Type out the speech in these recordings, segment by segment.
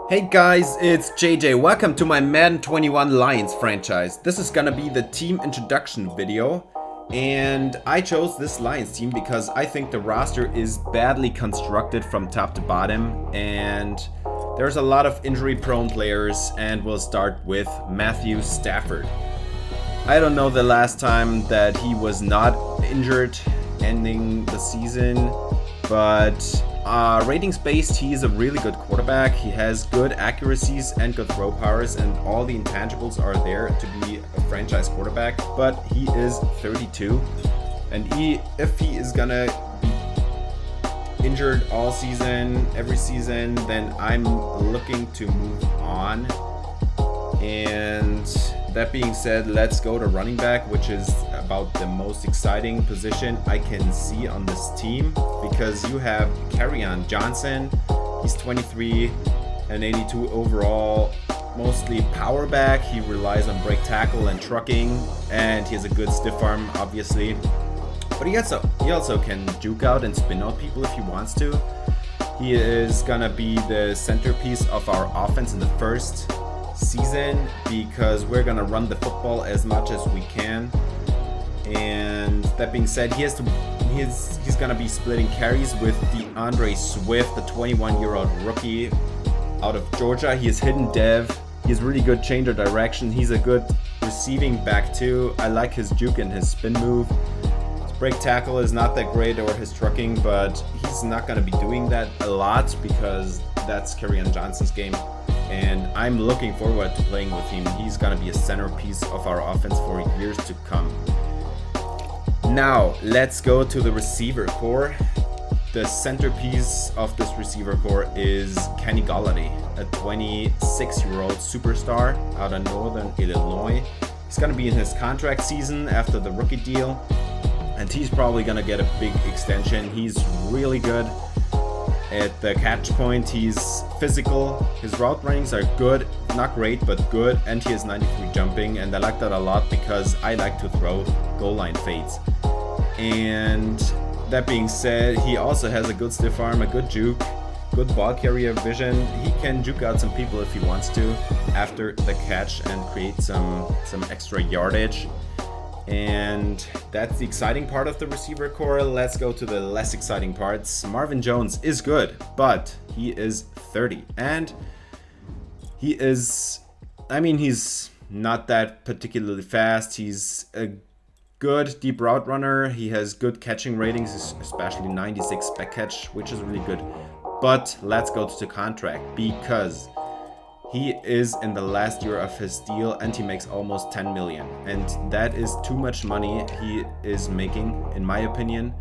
Hey guys, it's JJ. Welcome to my Madden 21 Lions franchise. This is gonna be the team introduction video. And I chose this Lions team because I think the roster is badly constructed from top to bottom. And there's a lot of injury prone players, and we'll start with Matthew Stafford. I don't know the last time that he was not injured ending the season, but ratings based, he's a really good quarterback. He has good accuracies and good throw powers, and all the intangibles are there to be a franchise quarterback. But he is 32, and if he is gonna be injured all season, every season, then I'm looking to move on. And that being said, let's go to running back, which is about the most exciting position I can see on this team, because you have Kerryon Johnson. He's 23 and 82 overall, mostly power back. He relies on break tackle and trucking, and he has a good stiff arm, obviously. But he also can juke out and spin out people if he wants to. He is gonna be the centerpiece of our offense in the first season, because we're gonna run the football as much as we can. And that being said, he's gonna be splitting carries with DeAndre Swift, the 21-year-old rookie out of Georgia. He is hidden dev. He has really good change of direction. He's a good receiving back too. I like his juke and his spin move. His break tackle is not that great, or his trucking, but he's not gonna be doing that a lot because that's Kerryon Johnson's game. And I'm looking forward to playing with him. He's gonna be a centerpiece of our offense for years to come. Now, let's go to the receiver core. The centerpiece of this receiver core is Kenny Golladay, a 26-year-old superstar out of Northern Illinois. He's gonna be in his contract season after the rookie deal, and he's probably gonna get a big extension. He's really good at the catch point. He's physical. His route runnings are good, not great, but good, and he has 93 jumping, and I like that a lot because I like to throw goal line fades. And that being said, he also has a good stiff arm, a good juke, good ball carrier vision. He can juke out some people if he wants to after the catch and create some extra yardage. And that's the exciting part of the receiver core. Let's go to the less exciting parts. Marvin Jones is good, but he is 30, and he's not that particularly fast. He's a good deep route runner. He has good catching ratings, especially 96 back catch, which is really good. But let's go to the contract, because he is in the last year of his deal and he makes almost 10 million. And that is too much money he is making, in my opinion,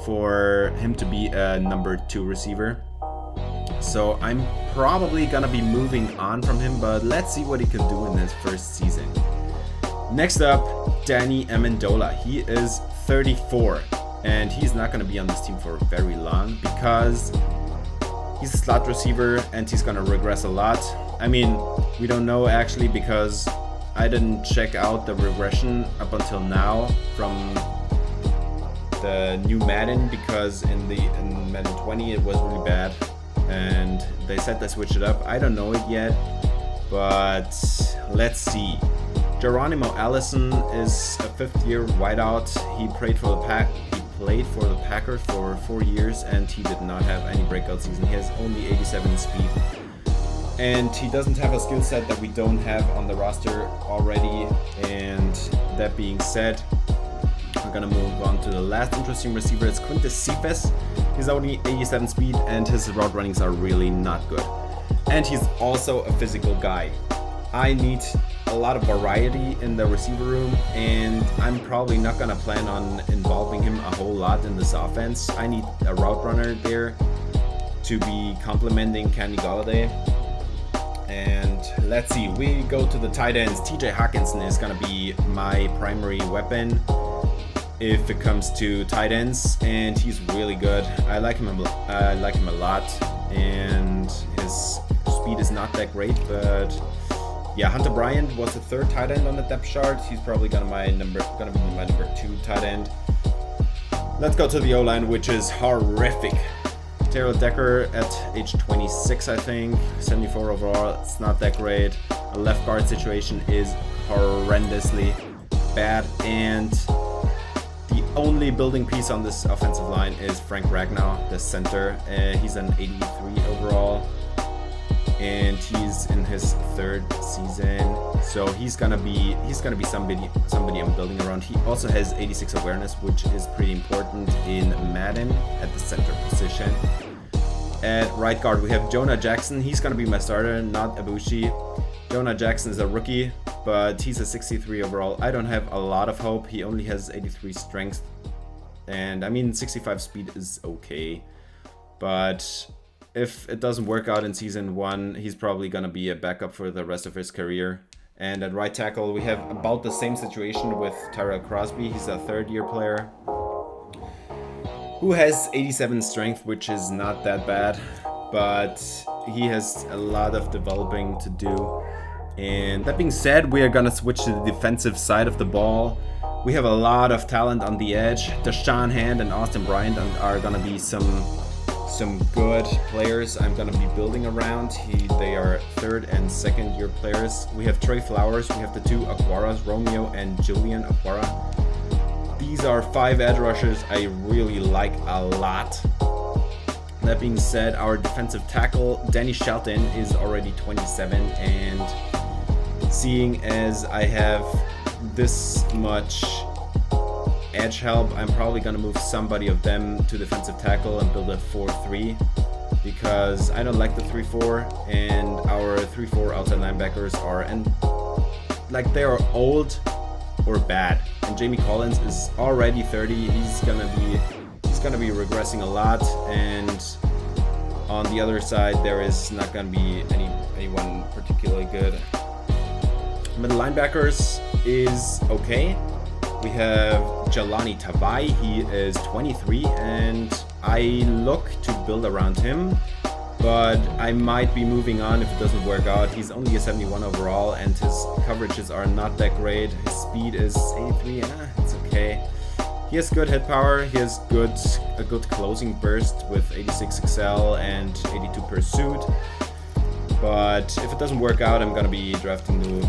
for him to be a number 2 receiver. So I'm probably gonna be moving on from him, but let's see what he can do in his first season. Next up, Danny Amendola. He is 34, and he's not gonna be on this team for very long because he's a slot receiver and he's gonna regress a lot. I mean, we don't know actually, because I didn't check out the regression up until now from the new Madden, because in Madden 20 it was really bad, and they said they switched it up. I don't know it yet, but let's see. Geronimo Allison is a 5th-year wideout. He played for the Packers for 4 years, and he did not have any breakout season. He has only 87 speed, and he doesn't have a skill set that we don't have on the roster already. And that being said, we're gonna move on to the last interesting receiver. It's Quintez Cephas. He's only 87 speed, and his route runnings are really not good. And he's also a physical guy. I need a lot of variety in the receiver room, and I'm probably not gonna plan on involving him a whole lot in this offense. I need a route runner there to be complementing Kenny Golladay. And let's see, we go to the tight ends. TJ Hockenson is gonna be my primary weapon if it comes to tight ends, and he's really good. I like him a lot, and his speed is not that great, but yeah, Hunter Bryant was the 3rd tight end on the depth chart. He's probably gonna be my number 2 tight end. Let's go to the O-line, which is horrific. Taylor Decker at age 26, I think, 74 overall. It's not that great. The left guard situation is horrendously bad, and the only building piece on this offensive line is Frank Ragnow, the center. He's an 83 overall, and he's in his 3rd season, so he's gonna be somebody I'm building around. He also has 86 awareness, which is pretty important in Madden at the center position. At right guard, we have Jonah Jackson. He's gonna be my starter, not Ibushi. Jonah Jackson is a rookie, but he's a 63 overall. I don't have a lot of hope. He only has 83 strength, and I mean 65 speed is okay, but if it doesn't work out in season 1, he's probably gonna be a backup for the rest of his career. And at right tackle, we have about the same situation with Tyrell Crosby. He's a 3rd-year player who has 87 strength, which is not that bad, but he has a lot of developing to do. And that being said, we are gonna switch to the defensive side of the ball. We have a lot of talent on the edge. Deshaun Hand and Austin Bryant are gonna be some good players I'm gonna be building around. They are 3rd and 2nd-year players. We have Trey Flowers. We have the 2 Okwaras, Romeo and Julian Okwara. These are 5 edge rushers I really like a lot. That being said, our defensive tackle, Danny Shelton, is already 27, and seeing as I have this much edge help, I'm probably gonna move somebody of them to defensive tackle and build a 4-3, because I don't like the 3-4, and our 3-4 outside linebackers they are old or bad. And Jamie Collins is already 30. He's gonna be regressing a lot, and on the other side there is not gonna be anyone particularly good. Middle linebackers is okay. We have Jelani Tavai. He is 23, and I look to build around him, but I might be moving on if it doesn't work out. He's only a 71 overall, and his coverages are not that great. His speed is 83, it's okay. He has good hit power. He has a good closing burst with 86 XL and 82 pursuit. But if it doesn't work out, I'm gonna be drafting new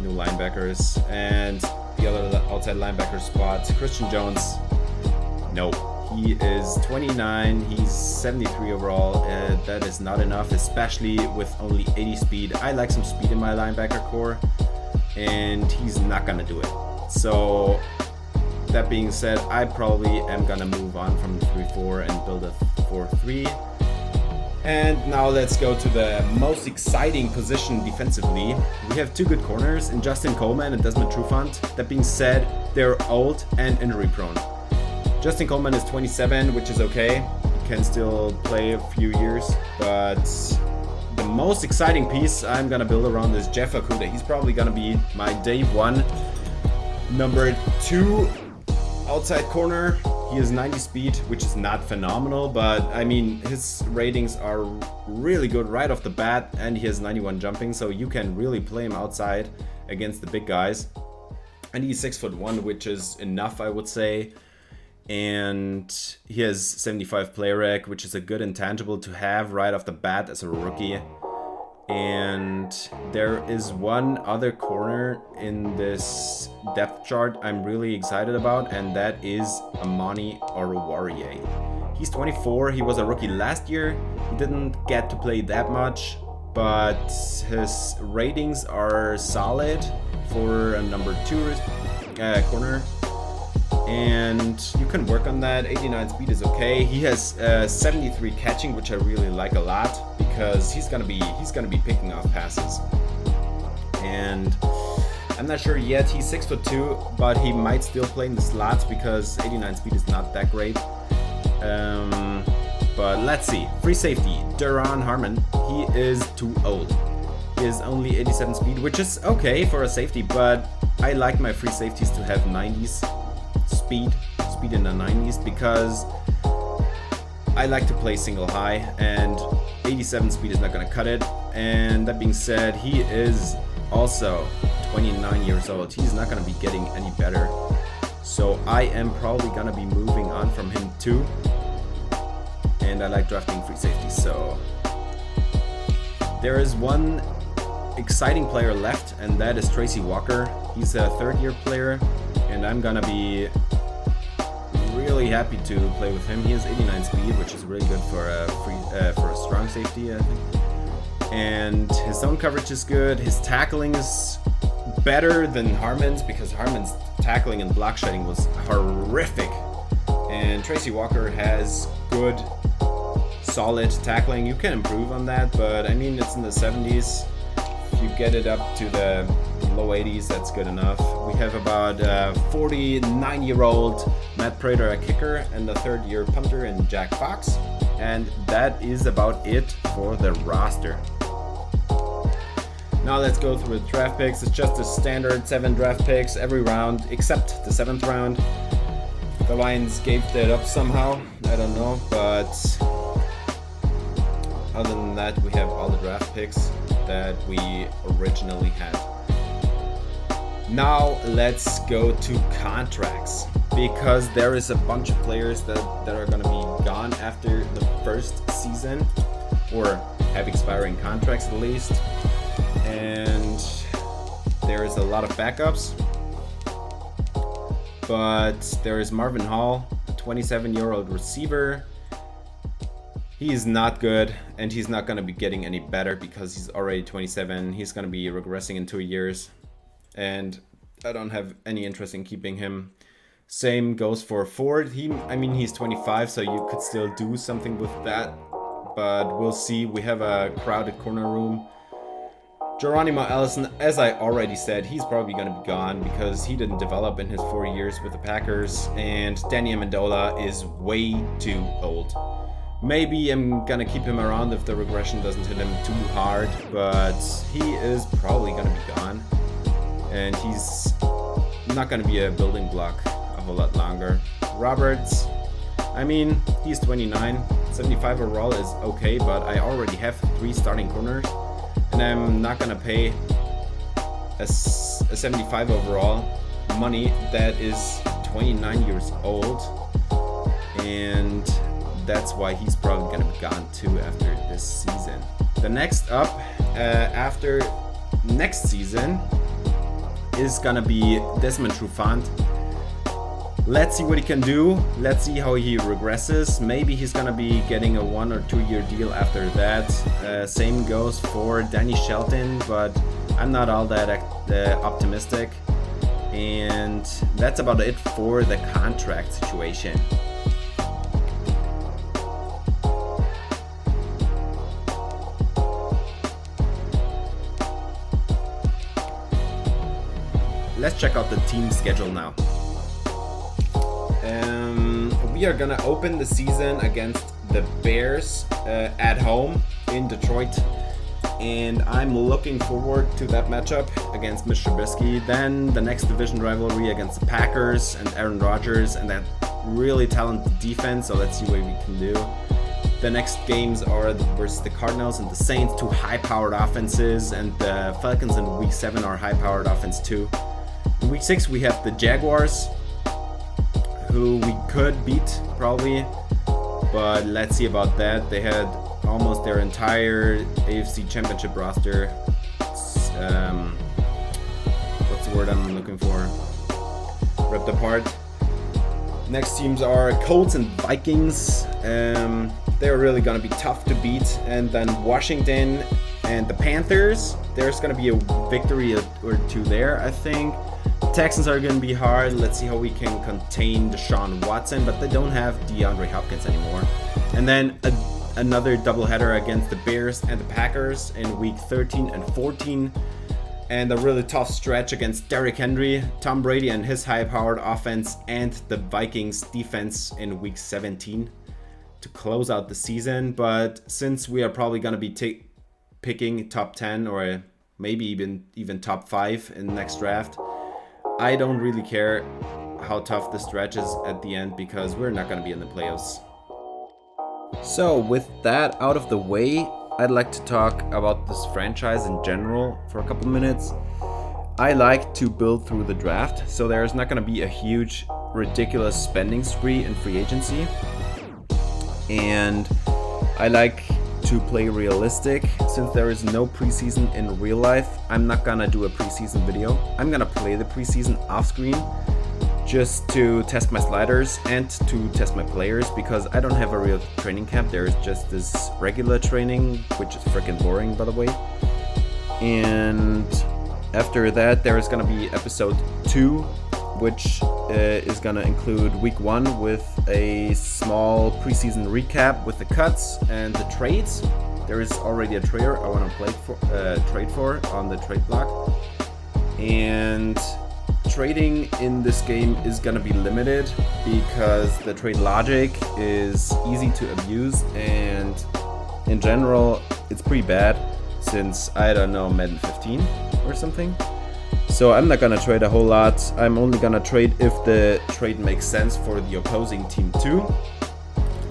linebackers. And the other outside linebacker spot, Christian Jones. No, he is 29. He's 73 overall. That is not enough, especially with only 80 speed. I like some speed in my linebacker core, and he's not gonna do it. So that being said, I probably am gonna move on from the 3-4 and build a 4-3. And now let's go to the most exciting position defensively. We have 2 good corners in Justin Coleman and Desmond Trufant. That being said, they're old and injury prone. Justin Coleman is 27, which is okay. He can still play a few years, but the most exciting piece I'm gonna build around is Jeff Okudah. He's probably gonna be my day 1 number 2 outside corner. He has 90 speed, which is not phenomenal, but I mean, his ratings are really good right off the bat, and he has 91 jumping, so you can really play him outside against the big guys. And he's 6'1", which is enough, I would say. And he has 75 play rec, which is a good intangible to have right off the bat as a rookie. And there is one other corner in this depth chart I'm really excited about, and that is Amani Oruwariye. He's 24. He was a rookie last year. He didn't get to play that much, but his ratings are solid for a number 2 corner. And you can work on that. 89 speed is okay. He has 73 catching, which I really like a lot, because he's gonna be picking off passes. And I'm not sure yet. He's 6'2", but he might still play in the slots because 89 speed is not that great. But let's see. Free safety, Duron Harmon. He is too old. He is only 87 speed, which is okay for a safety, but I like my free safeties to have 90s speed in the 90s, because I like to play single high, and 87 speed is not going to cut it. And that being said, he is also 29 years old. He's not going to be getting any better, so I am probably going to be moving on from him too. and I like drafting free safeties. So there is one exciting player left, and that is Tracy Walker. He's a third-year player, and I'm gonna be really happy to play with him. He has 89 speed, which is really good for a strong safety, I think. And his zone coverage is good. His tackling is better than Harmon's, because Harmon's tackling and block shedding was horrific. And Tracy Walker has good, solid tackling. You can improve on that, but I mean, it's in the 70s. If you get it up to the low 80s, that's good enough. We have about 49-year-old Matt Prater, a kicker, and a third-year punter in Jack Fox. And that is about it for the roster. Now let's go through the draft picks. It's just a standard 7 draft picks every round except the 7th round. The Lions gave that up somehow, I don't know, but other than that, we have all the draft picks that we originally had. Now let's go to contracts, because there is a bunch of players that are going to be gone after the first season, or have expiring contracts at least. And there is a lot of backups, but there is Marvin Hall, a 27-year-old receiver. He is not good, and he's not going to be getting any better because he's already 27. He's going to be regressing in 2 years, and I don't have any interest in keeping him. Same goes for Ford. He's 25, so you could still do something with that, but we'll see. We have a crowded corner room. Geronimo Allison, as I already said, he's probably going to be gone because he didn't develop in his 4 years with the Packers, and Danny Amendola is way too old. Maybe I'm going to keep him around if the regression doesn't hit him too hard, but he is probably going to be gone, and he's not going to be a building block a whole lot longer. Roberts, he's 29. 75 overall is okay, but I already have 3 starting corners. And I'm not gonna pay a 75 overall money that is 29 years old, and that's why he's probably gonna be gone too after this season. The next up after next season is gonna be Desmond Trufant. Let's see what he can do. Let's see how he regresses. Maybe he's gonna be getting a 1 or 2 year deal after that. Same goes for Danny Shelton, but I'm not all that optimistic. And that's about it for the contract situation. Let's check out the team schedule now. We are gonna open the season against the Bears at home in Detroit, and I'm looking forward to that matchup against Mitch Trubisky. Then the next division rivalry against the Packers and Aaron Rodgers and that really talented defense, so let's see what we can do. The next games are versus the Cardinals and the Saints, 2 high-powered offenses, and the Falcons in Week 7 are high-powered offense too. In Week 6 we have the Jaguars, who we could beat probably, but let's see about that. They had almost their entire AFC Championship roster. What's the word I'm looking for? Ripped apart. Next teams are Colts and Vikings. They're really gonna be tough to beat. And then Washington and the Panthers. There's gonna be a victory or 2 there, I think. Texans are going to be hard. Let's see how we can contain Deshaun Watson, but they don't have DeAndre Hopkins anymore. And then another doubleheader against the Bears and the Packers in Week 13 and 14. And a really tough stretch against Derrick Henry, Tom Brady and his high-powered offense, and the Vikings defense in Week 17 to close out the season. But since we are probably going to be picking top 10 or maybe even top 5 in the next draft, I don't really care how tough the stretch is at the end because we're not going to be in the playoffs. So with that out of the way, I'd like to talk about this franchise in general for a couple minutes. I like to build through the draft, so there's not going to be a huge, ridiculous spending spree in free agency. and I like to play realistic. Since there is no preseason in real life, I'm not gonna do a preseason video. I'm gonna play the preseason off screen just to test my sliders and to test my players, because I don't have a real training camp. There's just this regular training, which is freaking boring, by the way. And after that, there is gonna be episode 2, which is gonna include week 1 with a small preseason recap with the cuts and the trades. There is already a trader I want to trade for on the trade block, and trading in this game is gonna be limited because the trade logic is easy to abuse, and in general it's pretty bad since, I don't know, Madden 15 or something. So I'm not gonna trade a whole lot. I'm only gonna trade if the trade makes sense for the opposing team too.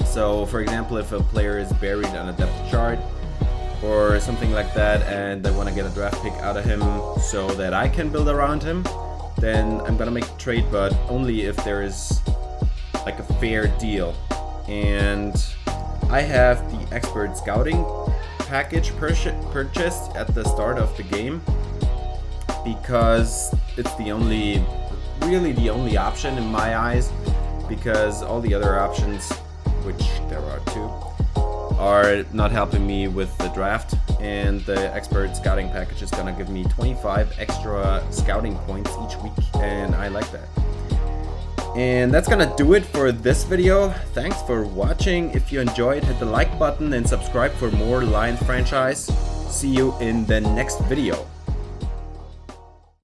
So for example, if a player is buried on a depth chart or something like that and I want to get a draft pick out of him so that I can build around him, then I'm gonna make a trade, but only if there is like a fair deal. And I have the expert scouting package purchased at the start of the game, because it's really the only option in my eyes, because all the other options, which there are 2, are not helping me with the draft, and the expert scouting package is gonna give me 25 extra scouting points each week, and I like that. And that's gonna do it for this video. Thanks for watching. If you enjoyed, hit the like button and subscribe for more Lions franchise. See you in the next video.